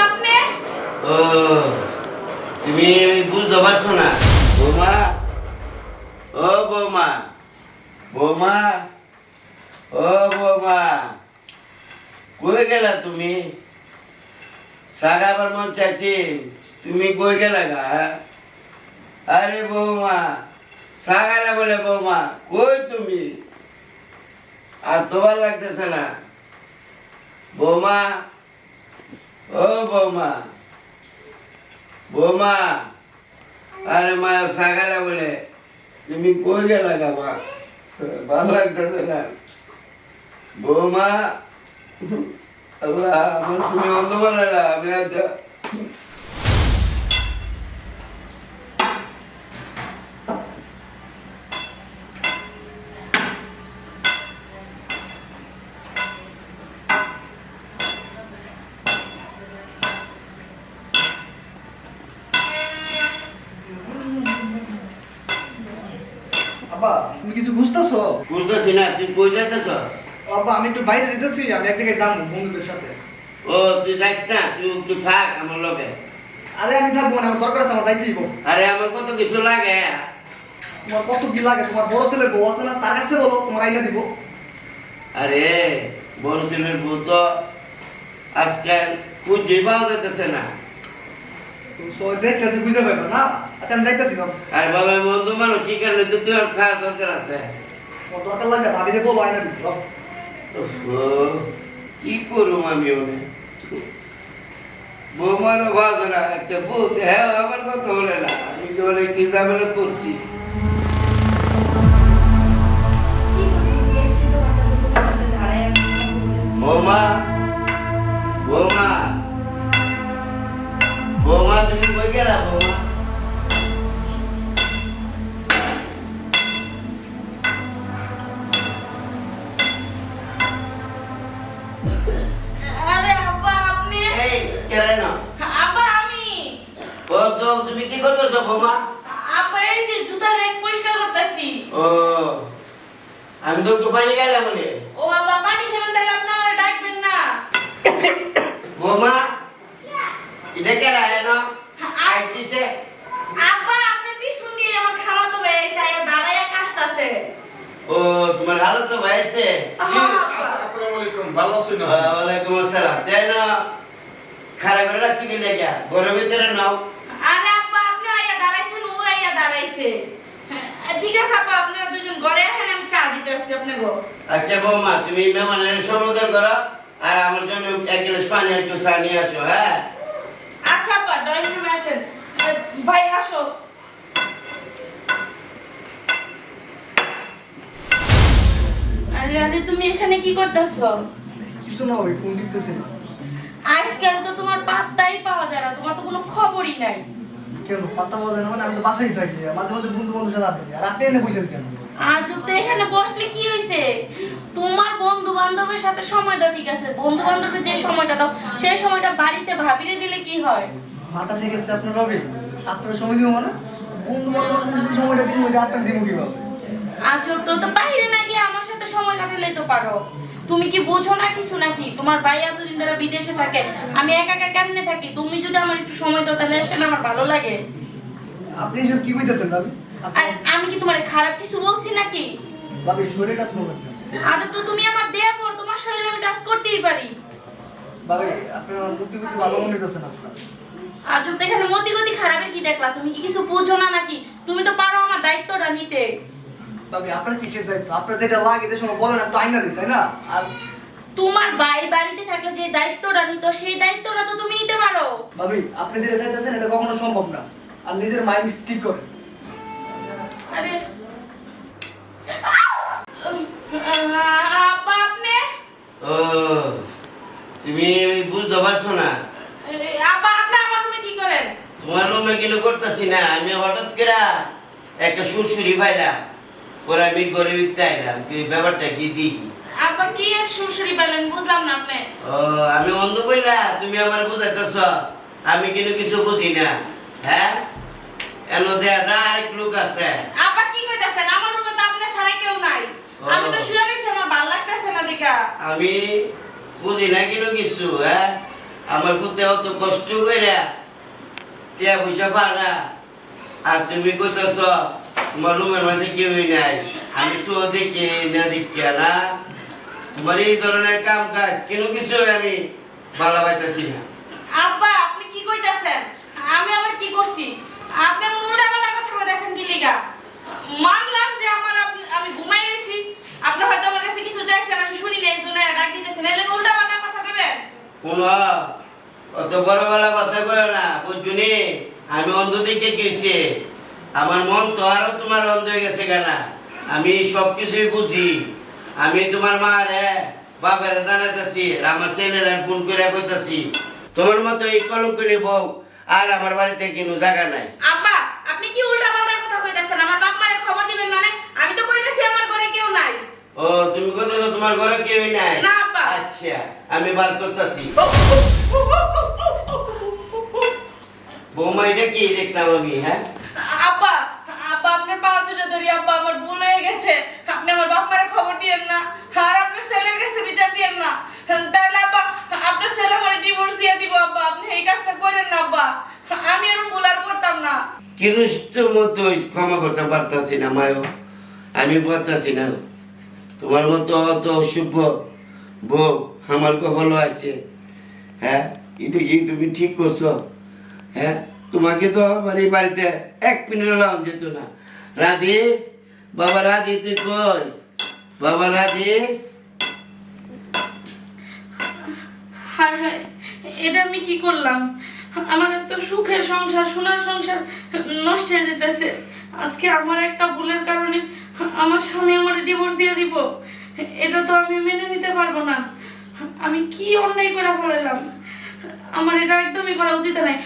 আপনি ও তুমি বুঝতে পারছো না বৌমা? ও বৌমা, বৌমা, ও বৌমা, কই গেলা তুমি? সাগাবার মন চাইছি, তুমি কই গেলা গা? আরে বৌমা, সাগালা বলে বৌমা, কই তুমি? আর তো ভালো লাগতেছে না বৌমা। ও বৌমা, বৌমা, আরে মা সাগালা বলে তুমি কই গেলা গা? মা ভালো লাগতেছে না বৌমা। আল্লাহ, আমার তুমি অন্ধ বানালা, আমি আর আব্বা তুমি কিছু বুঝতেছো? বুঝতেছি না, তুই কই যাইতেছ? আব্বা আমি একটু বাইরে যেতেছি, আমি এক জায়গায় যাবো বন্ধুদের সাথে। ও তুই যাইস না, তুই থাক আমার লগে। আরে আমি থাকবো না, আমার দরকার আছে, আমার যাইতে দিব। আরে আমার কত কিছু লাগে। তোমার কত কি লাগে? তোমার বড় ছেলের বউ আছে না, তার কাছে বলো, তোমার আইনা দিব। আরে বড় ছেলের বউ তো আজকাল খুঁজে পাওয়া যাইতেছে না। তুমি সবাই দেখতেছি, বুঝতে পারবে না। আচ্ছা আমি যাইতেছি। আরে বাবা বন্ধু মানুষ, কি কারণে তো তুই আর থাকা দরকার আছে। তোমার দরকার লাগবে, ভাবি যে বলো আইনা দিব। ওহো, কি করুম আমি ওনে? বৌমারও বাজনা একটা বউ, হ্যাঁ আমার কথা বলে না, আমি তো অনেক কি ঝামেলা করছি। বৌমা, বৌমা, বৌমা, তুমি কই গেলা বৌমা? আরে আব্বা আপনি এই কেন? আব্বা আমি ও তো তুমি কি করতেছো বৌমা? আব্বা এই যে জুতার রেক পরিষ্কার করতেছি। ও আমি তো একটু পানি গেলাম বলে। ও বাবা পানি খাবেন তাহলে আপনি আমার ডাকবেন না। বৌমা, এটা কে রায় না আইতিছে? আব্বা আপনি পিছন দিয়ে আমার খালাতো ভাই এসে আয়া দাঁড়ায়া কাশতাছে। ও তোমার হালত তো ভাইছে। আসসালামু আলাইকুম, ভালো আছেন? ওয়ালাইকুম আসসালাম। তাই না খারাপ করে রাখছি কি লেগে ঘরের ভিতরে নাও। আরে আব্বা আপনি আয়া দাঁড়াইছেন, ও আয়া দাঁড়াইছে। ঠিক আছে আব্বা, আপনারা দুজন ঘরে আসেন, আমি চা দিতে আসছি আপনাকে। আচ্ছা বৌমা, তুমি মেহমানের সমাদর করো আর আমার জন্য এক গ্লাস পানি একটু চা নিয়ে আসো। হ্যাঁ আচ্ছা আব্বা, ড্রয়িং রুমে আসেন। ভাই আসো। আরে রাজি তুমি এখানে কি করতেছো? কিছু না, ওই ফোন দিতেছি না। আজকাল তো তোমার পাত্তাই পাওয়া যায় না, তোমার তো কোনো খবরই নাই। কেন পাত্তা পাওয়া যায় না? মানে আমি তো বাসায় থাকি, মাঝে মাঝে বন্ধু বন্ধু সাথে আড্ডা দিই। আর আপনি এনে বসেন কেন? আর তো এখানে বসলে কি হইছে? তোমার বন্ধু বান্ধবের সাথে সময় দাও, ঠিক আছে, বন্ধু বান্ধবের যে সময়টা দাও সেই সময়টা বাড়িতে ভাবিরে দিলে কি হয়? মাথা ঠিক আছে আপনার রবি? আপনার সময় দিব মানে? বন্ধু বান্ধবের সাথে যদি সময়টা দিব, ওইটা আপনার দিব কিভাবে? আর তো বাইরে না গিয়ে আমার সাথে সময় কাটালেই তো পারো। তুমি কি বোঝো না কিছু নাকি? তোমার ভাই এতদিন ধরে বিদেশে থাকে, আমি একা একা কেমনে থাকি? তুমি যদি আমার একটু সময় দাও তাহলে এসে না আমার ভালো লাগে। আপনি এসব কি কইতেছেন ভাবি? আর আমি কি তোমার খারাপ কিছু বলছি নাকি? ভাবি শরীরটা স্মরণ। আজ তো তুমি আমার দেয়া পর, তোমার শরীরে আমি টাচ করতেই পারি। ভাবি আপনার মুক্তি করতে ভালো মনে হইতেছে না আপনার। আজ তো এখানে মতিগতি খারাপের কি দেখলা? তুমি কি কিছু বুঝো না নাকি? তুমি তো পারো আমার দায়িত্বটা নিতে। ভাবি আপনার কিসের দায়িত্ব? আপনার যেটা লাগে যে সময় বলেন, আমি তো আইনা দিই, তাই না? আর তোমার ভাই বাড়িতে থাকলে যে দায়িত্বটা নিত সেই দায়িত্বটা তো তুমি নিতে পারো। ভাবি আপনি যেটা চাইতেছেন এটা কখনো সম্ভব না। আর নিজের মাইন্ড ঠিক করে। আরে আপা আপনি ও তুমি বুঝতে পারছো না? আপা আপনি আমার রুমে কি করেন? তোমার রুমে গেলে করতেছি না, আমি হঠাৎ করে একটা সুরসুরি পাইলাম, পরে আমি ঘরে বিকতে আইলাম, কি ব্যাপারটা কি দেখি। আপা কি এর সুরসুরি পেলেন বুঝলাম না আপনি। ও আমি অন্ধ কইলা, তুমি আমার বুঝাইতেছ, আমি কিন্তু কিছু বুঝি না। হ্যাঁ এনো দেয়া দা আরেক লোক আছে। আপা কি কইতাছেন? আমার রুমে তো আপনি ছাড়া কেউ নাই। আমি তো শুয়ে রইছি, আমার ভালো লাগতেছে না দেখা। আমি বুঝি না কিন্তু কিছু, হ্যাঁ? আমার পুতে অত কষ্ট করে টিয়া পয়সা পাড়া, আর তুমি কইতেছ তোমার রুমের মাঝে কেউই নাই, আমি শুয়ে দেখি না দেখি না, তোমার এই ধরনের কাম কাজ কোনো কিছু আমি ভালো পাইতেছি না। আব্বা আপনি কি কইতাছেন? আমি আবার কি করছি? আপনি আমার উল্টা পাল্টা কথা কইতাছেন কি লিগা? মানলাম যে আমি ঘুমাই গেছি, আপনি হয়তো আমার কাছে কিছু চাইছেন আমি শুনি নাই, এই জন্য ডাক দিতেছেন, এর লাগি উল্টা পাল্টা কথা কইবেন? কোন অত বড় বড় কথা কয় না, বুঝছুনি? আমি অন্ধ দিকে গেছি, আমার মন তো আরো তোমার অন্ধ হয়ে গেছে কেনা, আমি সব কিছুই বুঝি। আমি তোমার মা রে বাপের জানাইতেছি, আমার ছেলেরা ফোন করে কইতাছি তোমার মতো এই কলঙ্কিনী বউ আর আমার বাড়িতে কোনো জায়গা নাই। আব্বা আপনি কি উল্টা পাল্টা কথা কইতাছেন? আমার বাপ মারে খবর দিবেন মানে? আমি তো কইতাছি আমার ঘরে কেউ নাই। ও তুমি কইতেছো তোমার ঘরে কেউই নাই? না, আব্বা। আচ্ছা আমি বার করতেছি। বৌমা এটা কি দেখলাম আমি, হ্যাঁ? আব্বা আব্বা আপনার পা দুটো ধরি, আব্বা আমার ভুল হয়ে গেছে, আপনি আমার বাপ মারে খবর দিয়েন না, আর আপনার ছেলের কাছে বিচার দিয়েন না, তাহলে আব্বা আপনার ছেলে আমার ডিভোর্স দিয়ে দিব। আব্বা আপনি এই কাজটা করেন না আব্বা, আমি এরকম ভুল আর করতাম না। কিনুষ্ট মতো ক্ষমা করতে পারতাছি না মায়ও, আমি পারতাছি না। তোমার মতো অত অশুভ বউ আমার কখনো আছে, হ্যাঁ? এটা কি তুমি ঠিক করছো? হ্যাঁ, তোমাকে তো আমার এই বাড়িতে এক মিনিট লাম যেত না। রাধি, বাবা রাধি তুই কই? বাবা রাধি, হায় হায়, এটা আমি কি করলাম? আমার এত সুখের সংসার, সোনার সংসার নষ্ট হয়ে যেতেছে। আজকে আমার একটা ভুলের কারণে আমার স্বামী আমার ডিভোর্স দিয়ে দিব, এটা তো আমি মেনে নিতে পারবো না। আমি কি অন্যায় করে ফেলাইলাম? আমার এটা একদমই করা উচিত নয়।